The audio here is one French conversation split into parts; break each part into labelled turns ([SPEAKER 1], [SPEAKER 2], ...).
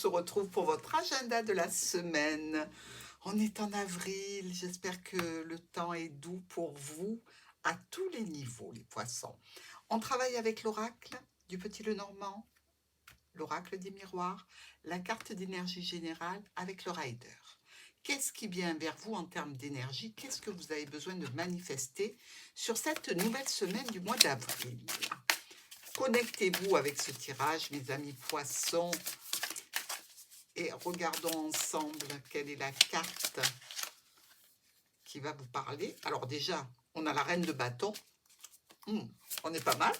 [SPEAKER 1] se retrouve pour votre agenda de la semaine. On est en avril, j'espère que le temps est doux pour vous à tous les niveaux, les poissons. On travaille avec l'oracle du Petit Lenormand, l'oracle des miroirs, la carte d'énergie générale avec le rider. Qu'est-ce qui vient vers vous en termes d'énergie? Qu'est-ce que vous avez besoin de manifester sur cette nouvelle semaine du mois d'avril? Connectez-vous avec ce tirage, mes amis poissons, et regardons ensemble quelle est la carte qui va vous parler. Alors déjà, on a la reine de bâton. On est pas mal.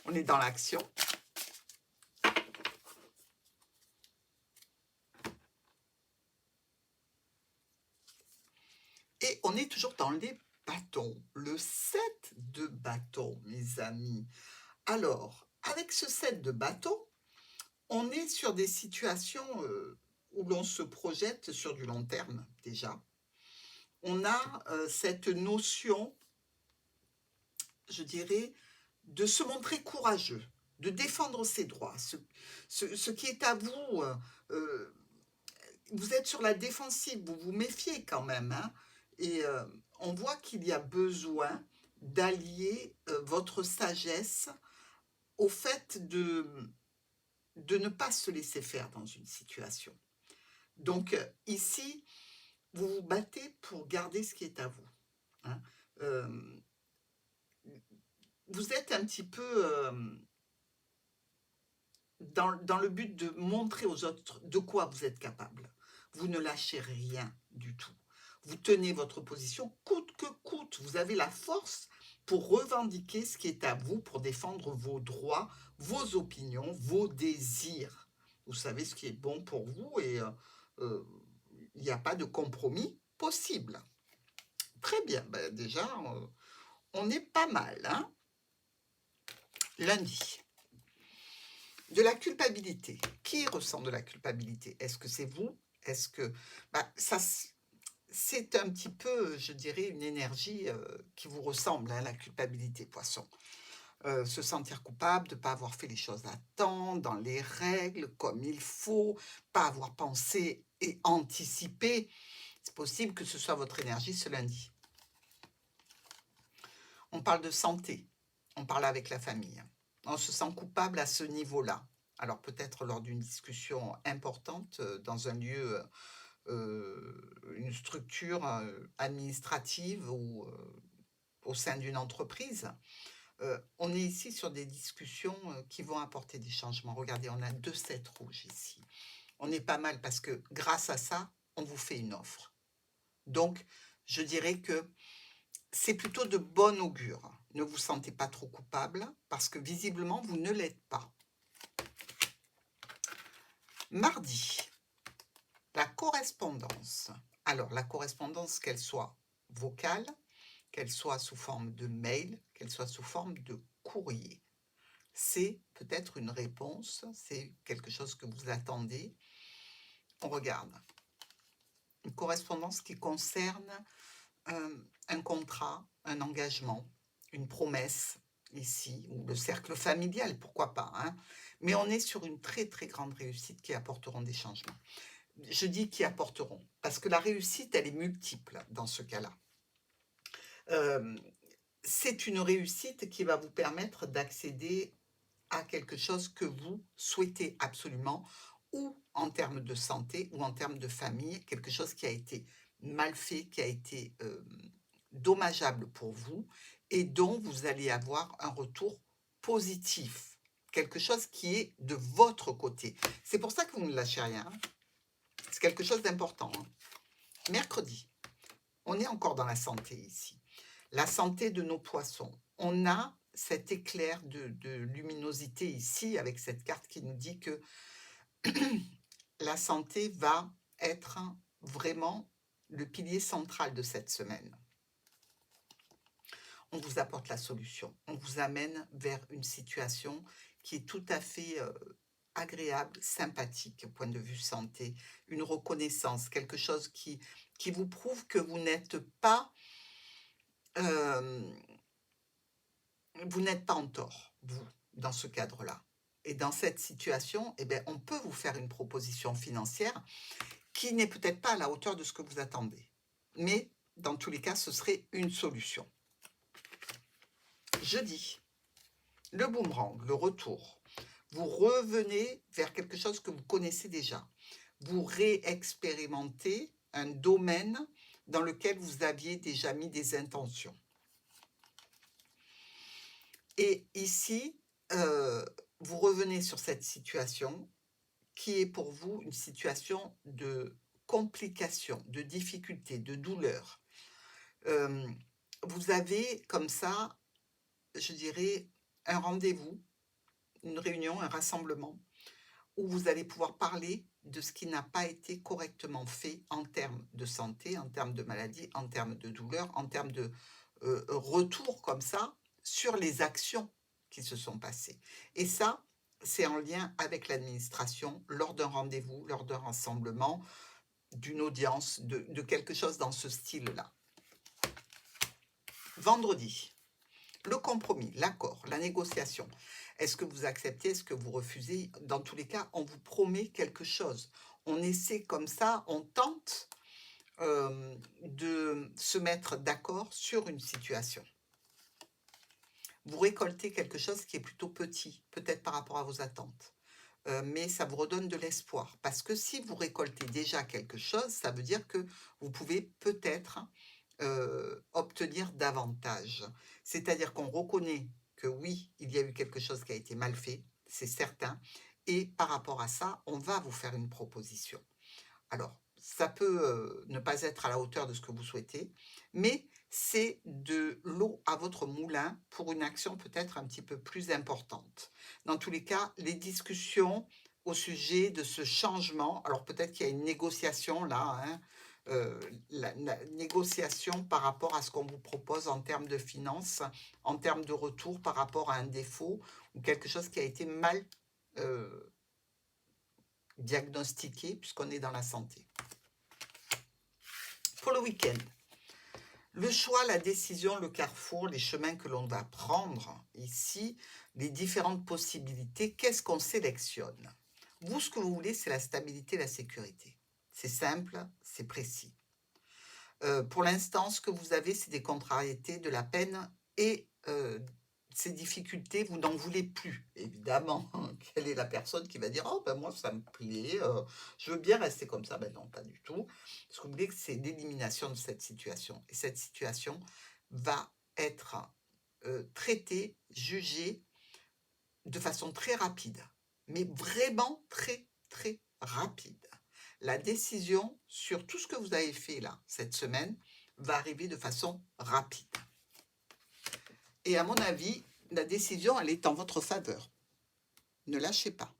[SPEAKER 1] On est dans l'action. Et on est toujours dans les bâtons. Le 7 de bâton, mes amis. Alors, avec ce 7 de bâton, on est sur des situations où l'on se projette sur du long terme, déjà. On a cette notion, je dirais, de se montrer courageux, de défendre ses droits. Ce qui est à vous, vous êtes sur la défensive, vous vous méfiez quand même, hein, et on voit qu'il y a besoin d'allier votre sagesse au fait de ne pas se laisser faire dans une situation. Donc ici, vous vous battez pour garder ce qui est à vous, hein. Vous êtes un petit peu dans le but de montrer aux autres de quoi vous êtes capable. Vous ne lâchez rien du tout. Vous tenez votre position coûte que coûte. Vous avez la force pour revendiquer ce qui est à vous, pour défendre vos droits, vos opinions, vos désirs. Vous savez ce qui est bon pour vous et il n'y a pas de compromis possible. Très bien, ben déjà, on est pas mal, hein. Lundi. De la culpabilité. Qui ressent de la culpabilité? Est-ce que c'est vous? Est-ce que... ça, c'est un petit peu, je dirais, une énergie qui vous ressemble, hein, la culpabilité, poisson. Se sentir coupable de ne pas avoir fait les choses à temps, dans les règles, comme il faut, pas avoir pensé et anticipé. C'est possible que ce soit votre énergie ce lundi. On parle de santé, on parle avec la famille. On se sent coupable à ce niveau-là. Alors peut-être lors d'une discussion importante dans un lieu, une structure administrative ou au sein d'une entreprise. On est ici sur des discussions qui vont apporter des changements. Regardez, on a 2 7 rouges ici. On est pas mal parce que grâce à ça, on vous fait une offre. Donc, je dirais que c'est plutôt de bon augure. Ne vous sentez pas trop coupable parce que visiblement, vous ne l'êtes pas. Mardi, la correspondance. Alors, la correspondance, qu'elle soit vocale, qu'elle soit sous forme de mail, qu'elle soit sous forme de courrier. C'est peut-être une réponse, c'est quelque chose que vous attendez. On regarde. Une correspondance qui concerne un contrat, un engagement, une promesse, ici, ou le cercle familial, pourquoi pas, hein. Mais on est sur une très, très grande réussite qui apporteront des changements. Je dis qui apporteront, parce que la réussite, elle est multiple dans ce cas-là. C'est une réussite qui va vous permettre d'accéder à quelque chose que vous souhaitez absolument, ou en termes de santé, ou en termes de famille, quelque chose qui a été mal fait, qui a été dommageable pour vous, et dont vous allez avoir un retour positif, quelque chose qui est de votre côté. C'est pour ça que vous ne lâchez rien, hein. C'est quelque chose d'important, hein. Mercredi, on est encore dans la santé ici. La santé de nos poissons. On a cet éclair de luminosité ici, avec cette carte qui nous dit que la santé va être vraiment le pilier central de cette semaine. On vous apporte la solution. On vous amène vers une situation qui est tout à fait agréable, sympathique au point de vue santé. Une reconnaissance, quelque chose qui vous prouve que vous n'êtes pas... vous n'êtes pas en tort, vous, dans ce cadre-là. Et dans cette situation, eh bien, on peut vous faire une proposition financière qui n'est peut-être pas à la hauteur de ce que vous attendez. Mais dans tous les cas, ce serait une solution. Jeudi, le boomerang, le retour. Vous revenez vers quelque chose que vous connaissez déjà. Vous réexpérimentez un domaine dans lequel vous aviez déjà mis des intentions. Et ici, vous revenez sur cette situation qui est pour vous une situation de complication, de difficulté, de douleur. Vous avez comme ça, je dirais, un rendez-vous, une réunion, un rassemblement, où vous allez pouvoir parler de ce qui n'a pas été correctement fait en termes de santé, en termes de maladie, en termes de douleur, en termes de retour comme ça sur les actions qui se sont passées. Et ça, c'est en lien avec l'administration, lors d'un rendez-vous, lors d'un rassemblement, d'une audience, de quelque chose dans ce style-là. Vendredi, le compromis, l'accord, la négociation. Est-ce que vous acceptez, est-ce que vous refusez? Dans tous les cas, on vous promet quelque chose. On essaie comme ça, on tente de se mettre d'accord sur une situation. Vous récoltez quelque chose qui est plutôt petit, peut-être par rapport à vos attentes. Mais ça vous redonne de l'espoir. Parce que si vous récoltez déjà quelque chose, ça veut dire que vous pouvez peut-être obtenir davantage. C'est-à-dire qu'on reconnaît que oui, il y a eu quelque chose qui a été mal fait, c'est certain. Et par rapport à ça, on va vous faire une proposition. Alors, ça peut ne pas être à la hauteur de ce que vous souhaitez, mais c'est de l'eau à votre moulin pour une action peut-être un petit peu plus importante. Dans tous les cas, les discussions au sujet de ce changement, alors peut-être qu'il y a une négociation là, hein, la négociation par rapport à ce qu'on vous propose en termes de finances, en termes de retour par rapport à un défaut ou quelque chose qui a été mal diagnostiqué puisqu'on est dans la santé. Pour le week-end, le choix, la décision, le carrefour, les chemins que l'on va prendre ici, les différentes possibilités, qu'est-ce qu'on sélectionne? Vous, ce que vous voulez, c'est la stabilité, la sécurité. C'est simple, c'est précis. Pour l'instant, ce que vous avez, c'est des contrariétés, de la peine et ces difficultés, vous n'en voulez plus, évidemment. Quelle est la personne qui va dire « Oh, ben moi, ça me plaît, je veux bien rester comme ça ». Ben non, pas du tout. Ce que vous voulez, c'est l'élimination de cette situation. Et cette situation va être traitée, jugée de façon très rapide, mais vraiment très, très rapide. La décision sur tout ce que vous avez fait là, cette semaine, va arriver de façon rapide. Et à mon avis, la décision, elle est en votre faveur. Ne lâchez pas.